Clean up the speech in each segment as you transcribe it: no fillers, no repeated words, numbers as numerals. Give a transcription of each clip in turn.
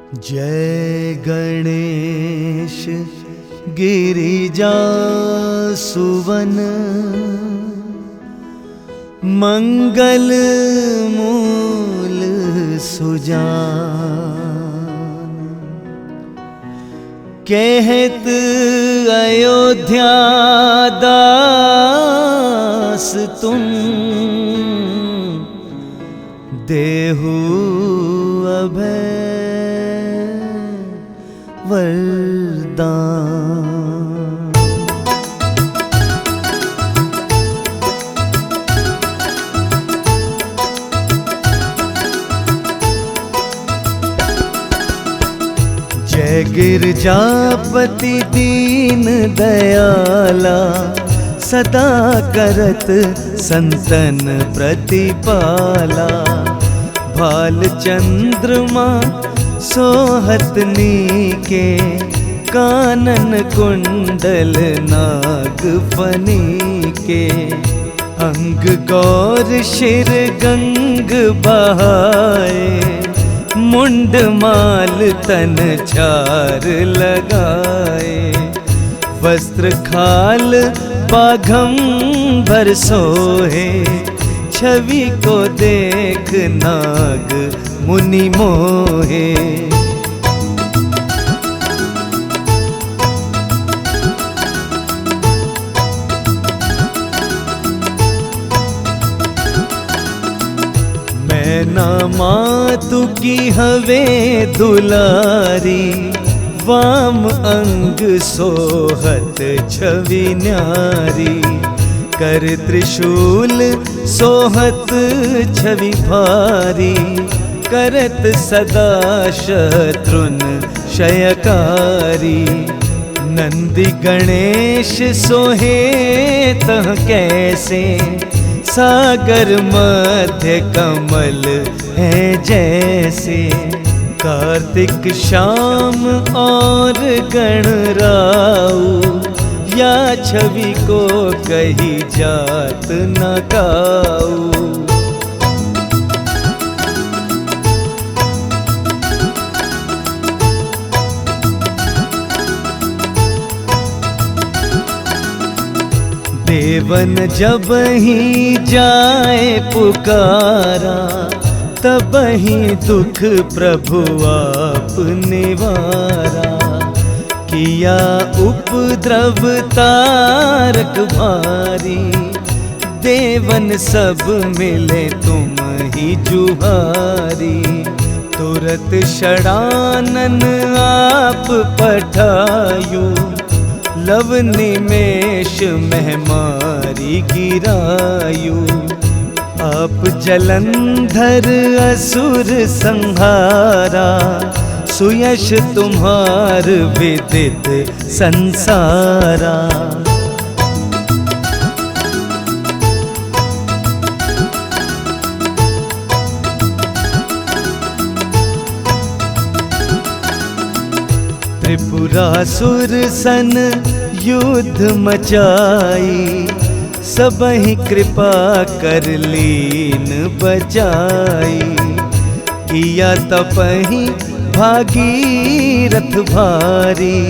जय गणेश गिरिजा सुवन मंगल मूल सुजान। कहत अयोध्या दास तुम देहु अभय वरदान। जय गिरजापति दीन दयाला, सदा करत संतन प्रतिपाला। भाल चंद्रमा सोहत नीके, कानन कुंडल नाग फनीके। अंग गौर शिर गंग बहाए, मुंड माल तन चार लगाए। वस्त्र खाल बाघंबर सोहे, छवि को देख नाग मुनि मोहे। मैना मातु की हवे दुलारी, वाम अंग सोहत छवि न्यारी। कर त्रिशूल सोहत छवि भारी, करत सदा शत्रुन क्षयकारी। नंदी गणेश सोहे तह कैसे, सागर मध्य कमल है जैसे। कार्तिक श्याम और गणराऊ, या छवि को कही जात न काऊ। देवन जब ही जाए पुकारा, तब ही दुख प्रभु आप निवारा। किया उपद्रव तारक भारी, देवन सब मिले तुम ही जुहारी। तुरत षडानन आप पठायु, लव निमेष महमारी गिरायु। आप जलंधर असुर संहारा, सुयश तुम्हार विदित संसारा। त्रिपुरासुर सन युद्ध मचाई, सबहि कृपा कर लीन बचाई। किया तपहि भागीरथ भारी,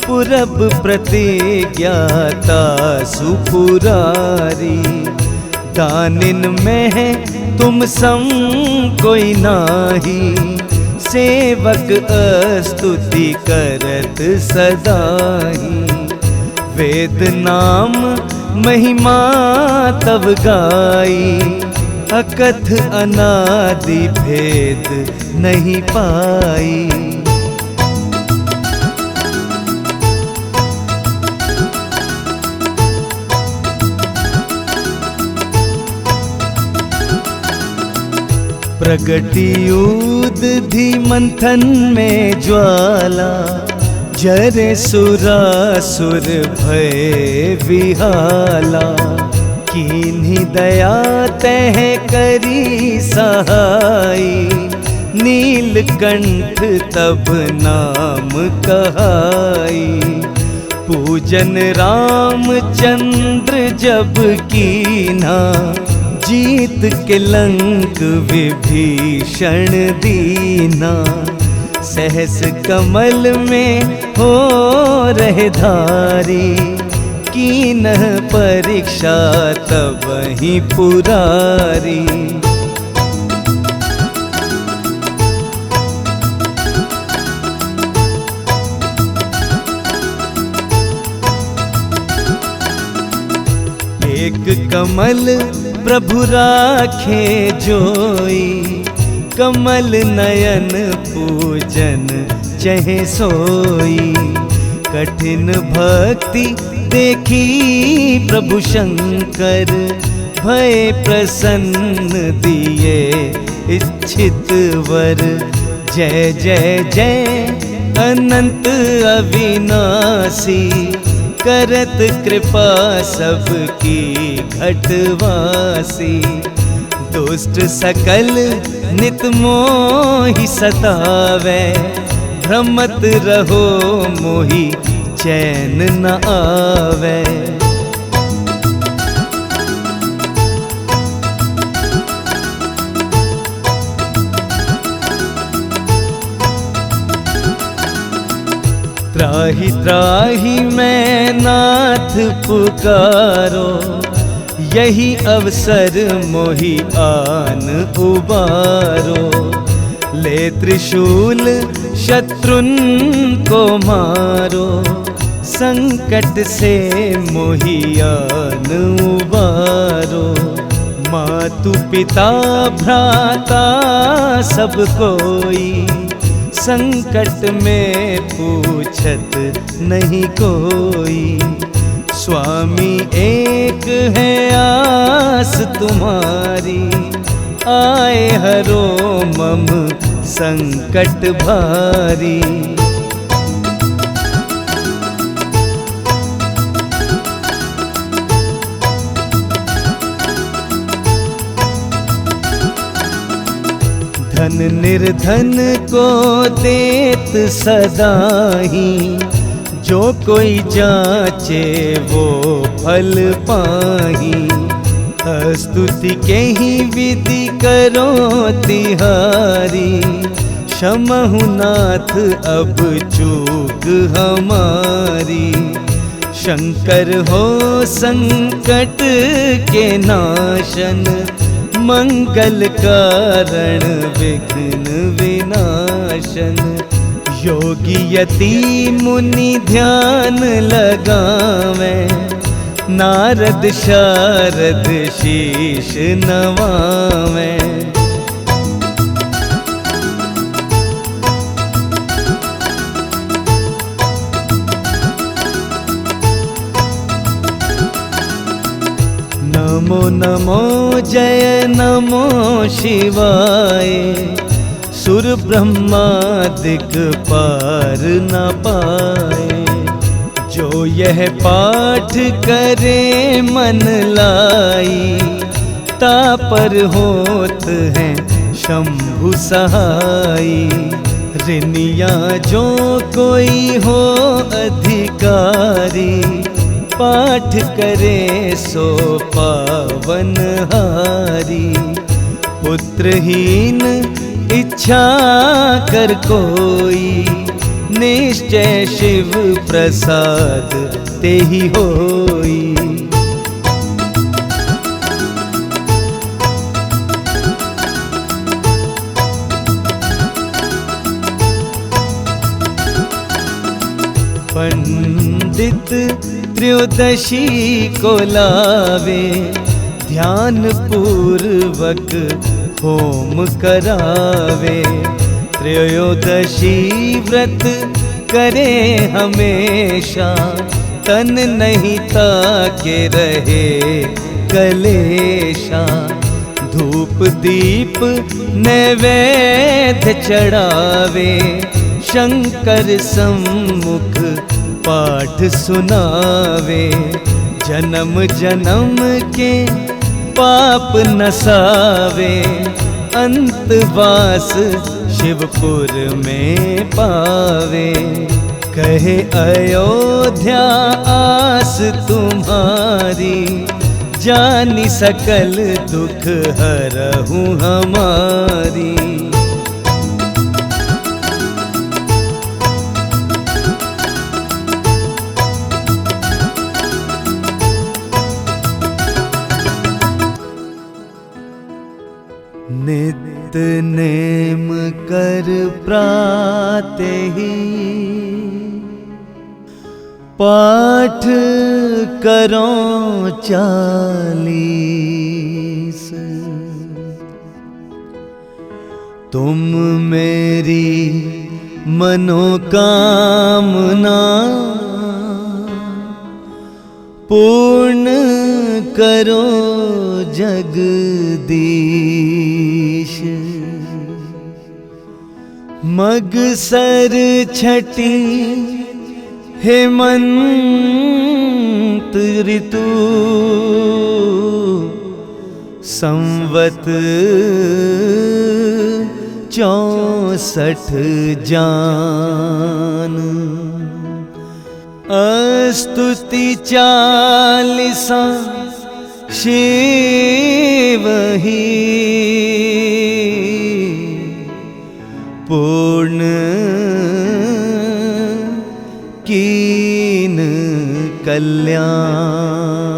पुरब प्रतिज्ञाता सुपुरारी। दानिन में है तुम सम कोई नाही, सेवक स्तुति करत सदाही। वेद नाम महिमा तब गाई, अकथ अनादि भेद नहीं पाई। प्रगटी उदधि मंथन में ज्वाला, जरे सुरासुर भय विहाला। कीन्ही दया तह करी सहाई, नीलकंठ तब नाम कहाई। पूजन रामचंद्र जब कीन्हा, जीत के लंक विभीषण दीना। सहस कमल में हो रहे धारी, कीन्ह परीक्षा तब ही पुरारी। एक कमल प्रभु राखे जोई, कमल नयन पूजन चहे सोई। कठिन भक्ति देखी प्रभु शंकर, भय प्रसन्न दिए इच्छित वर। जय जय जय अनंत अविनाशी, करत कृपा सबकी घटवासी। दुष्ट सकल नित मोहि सतावे, भ्रमत रहो मोहि चैन न आवे। त्राहि त्राहि मैं नाथ पुकारो, यही अवसर मोहि आन उबारो। ले त्रिशूल शत्रुन को मारो, संकट से मोहि आन उबारो। मातु पिता भ्राता सब कोई, संकट में पूछत नहीं कोई। स्वामी एक है आस तुम्हारी, आए हरो मम संकट भारी। धन निर्धन को देत सदाही, जो कोई जाचे वो फल पाही। स्तुति के ही विधि करो तिहारी, क्षमहु नाथ अब चूक हमारी। शंकर हो संकट के नाशन, मंगल कारण विघ्न विनाशन। योगी यति मुनि ध्यान लगावे, नारद शारद शीश नवावे। नमो नमो जय नमो शिवाय, सुर ब्रह्मादिक पार न पाए। जो यह पाठ करे मन लाई, तापर होत हैं शंभु सहाई। ऋनिया जो कोई हो अधिकारी, पाठ करे सो पावन हारी। पुत्रहीन इच्छा कर कोई, निश्चय शिव प्रसाद तेहि होई। पंडित त्रयोदशी को लावे, ध्यान पूर्वक होम करावे। त्रयोदशी व्रत करे हमेशा, तन नहीं ताके रहे कलेशा। धूप दीप नैवेद्य चढ़ावे, शंकर सम्मुख पाठ सुनावे। जन्म जन्म के पाप नसावे, अंतवास शिवपुर में पावे। कहे अयोध्या आस तुम्हारी, जानी सकल दुख हरहूँ हमारी। नितनेम कर प्रातहि पाठ करो 40। तुम मेरी मनोकामना पूर्ण करो जगदीश। मगसर छठी हेमंत ऋतु संवत 64 जान। स्तुति 40 शिव ही पूर्ण कीन कल्याण।